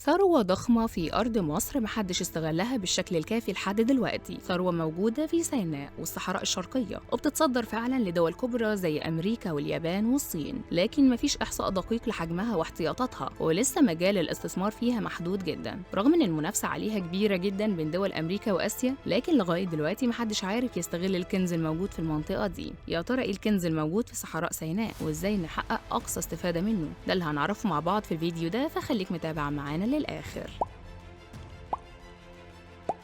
ثروة ضخمة في أرض مصر محدش استغلها بالشكل الكافي لحد دلوقتي. ثروة موجودة في سيناء والصحراء الشرقية وبتتصدر فعلا لدول كبرى زي أمريكا واليابان والصين، لكن مفيش إحصاء دقيق لحجمها واحتياطاتها، ولسه مجال الاستثمار فيها محدود جدا رغم إن المنافسة عليها كبيرة جدا بين دول أمريكا وآسيا. لكن لغاية دلوقتي محدش عارف يستغل الكنز الموجود في المنطقة دي. يا ترى إيه الكنز الموجود في صحراء سيناء وإزاي نحقق أقصى استفادة منه؟ ده اللي هنعرفه مع بعض في الفيديو ده، فخليك متابع معانا للآخر.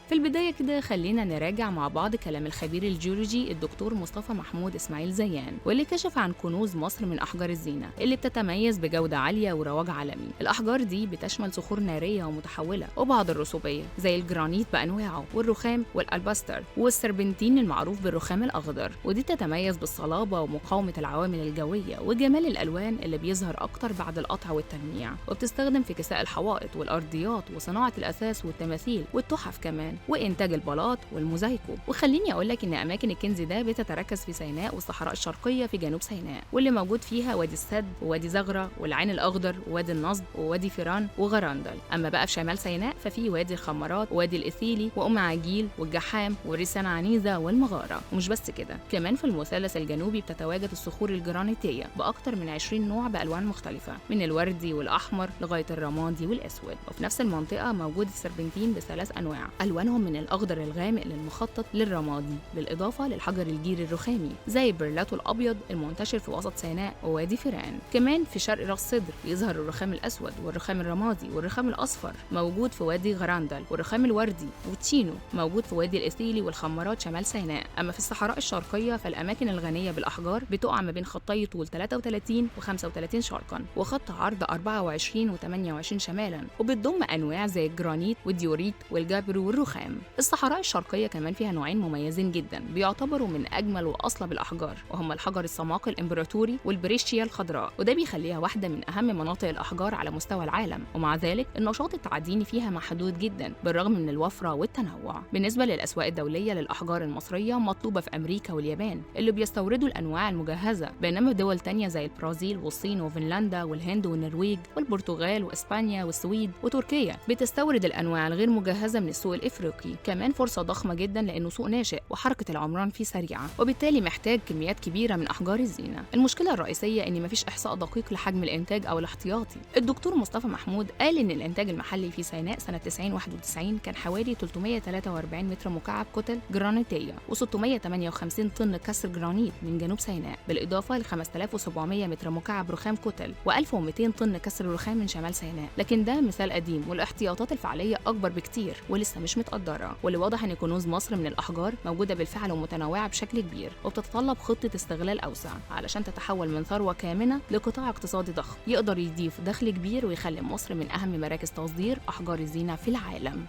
في البداية كده خلينا نراجع مع بعض كلام الخبير الجيولوجي الدكتور مصطفى محمود إسماعيل زيان، واللي كشف عن كنوز مصر من أحجار الزينة اللي بتتميز بجودة عالية ورواج عالمي. الأحجار دي بتشمل صخور نارية ومتحولة وبعض الرسوبية زي الجرانيت بأنواعه والرخام والألباستر والسربنتين المعروف بالرخام الأخضر، ودي تتميز بالصلابة ومقاومة العوامل الجوية وجمال الألوان اللي بيظهر أكتر بعد القطع والتلميع، وبتستخدم في كساء الحوائط والأرضيات وصناعة الأثاث والتماثيل والتحف كمان وإنتاج البلاط والموزايكو. وخليني أقول لك إن أماكن الكنز ده بتتركز في سيناء والصحراء الشرقية في جنوب سيناء، واللي موجود فيها وادي السد ووادي زغرة والعين الأخضر ووادي النصب ووادي فيران وغرندل. أما بقى في شمال سيناء ففي وادي الخمارات ووادي الإثيلي وأم عجيل والجحام وريسان عنيزة والمغارة. ومش بس كده، كمان في المثلث الجنوبي بتتواجد الصخور الجرانيتية بأكتر من 20 نوع بألوان مختلفة من الوردي والأحمر لغاية الرمادي والأسود. وفي نفس المنطقة موجود السربنتين بثلاث أنواع، ألوانهم من الأخضر الغامق للمخطط للرمادي، بالإضافة للحجر الجيري الرخامي زي البرلاتو الأبيض المنتشر في وسط سيناء ووادي فيران. كمان في شرق راس سدر يظهر الرخام الأسود والرخام الرمادي والرخام الأصفر موجود في وادي غراندل، والرخام الوردي والتشينو موجود في وادي الإثيلي والخمارات شمال سيناء. أما في الصحراء الشرقية فالأماكن الغنية بالأحجار بتقع ما بين خطي طول 33 و35 شرقا وخط عرض 24 و28 شمالا، وبتضم أنواع زي الجرانيت والديوريت والجابرو والرخام. الصحراء الشرقية كمان فيها نوعين مميزين جدا بيعتبروا من أجمل وأصلب الأحجار، وهما الحجر الصماق الإمبراطوري والبريشيا الخضراء، وده بيخليها واحدة من أهم مناطق الأحجار على مستوى العالم. ومع ذلك النشاط التعديني فيها محدود جدا بالرغم من الوفرة والتنوع. بالنسبة للأسواق الدولية للأحجار المصرية مطلوبة في أمريكا واليابان اللي بيستوردوا الأنواع المجهزة، بينما دول تانية زي البرازيل والصين وفنلندا والهند والنرويج والبرتغال وإسبانيا والسويد وتركيا بتستورد الأنواع الغير مجهزة من السوق الإفريقي. كمان فرصة ضخمة جدا لأنه سوق ناشئ وحركة العمران فيه سريعة، وبالتالي محتاج كميات كبيرة من أحجار الزينة. المشكلة الرئيسية إن مفيش إحصاء دقيق لحجم الإنتاج أو الاحتياطي. الدكتور مصطفى محمود قال إن الإنتاج المحلي في سيناء سنة 90-91 كان حوالي 343 متر مكعب كتل جرانيتية و658 طن كسر جرانيت من جنوب سيناء، بالإضافة ل 5700 متر مكعب رخام كتل و1200 طن كسر رخام من شمال سيناء. لكن ده مثال قديم والاحتياطات الفعلية أكبر بكتير ولسه مش متقدرة، واللي واضح ان كنوز مصر من الاحجار موجوده بالفعل ومتنوعه بشكل كبير، وبتتطلب خطه استغلال اوسع علشان تتحول من ثروه كامنه لقطاع اقتصادي ضخم يقدر يضيف دخل كبير ويخلي مصر من اهم مراكز تصدير احجار الزينه في العالم.